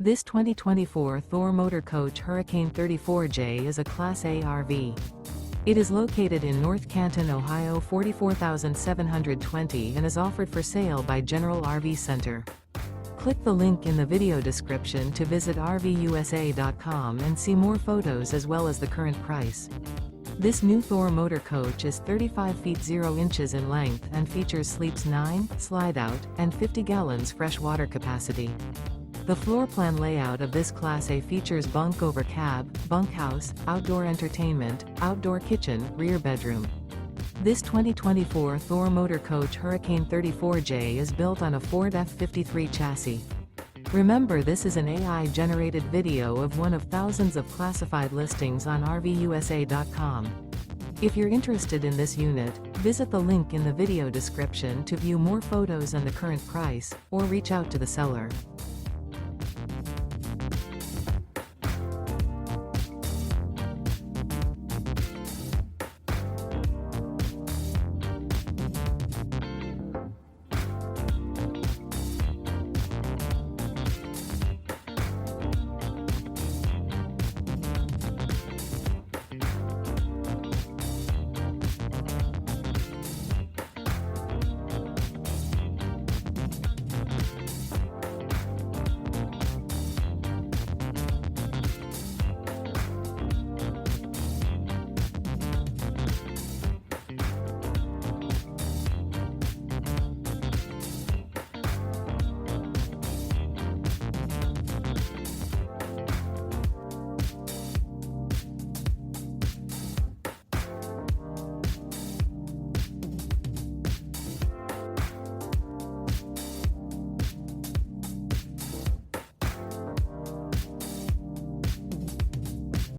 This 2024 Thor Motor Coach Hurricane 34J is a Class A RV. It is located in North Canton, Ohio 44720 and is offered for sale by General RV Center. Click the link in the video description to visit RVUSA.com and see more photos as well as the current price. This new Thor Motor Coach is 35 feet 0 inches in length and features sleeps 9, slide-out, and 50 gallons fresh water capacity. The floor plan layout of this Class A features Bunk Over Cab, Bunkhouse, outdoor entertainment, outdoor kitchen, rear bedroom. This 2024 Thor Motor Coach Hurricane 34J is built on a Ford F-53 chassis. Remember, this is an AI-generated video of one of thousands of classified listings on RVUSA.com. If you're interested in this unit, visit the link in the video description to view more photos and the current price, or reach out to the seller.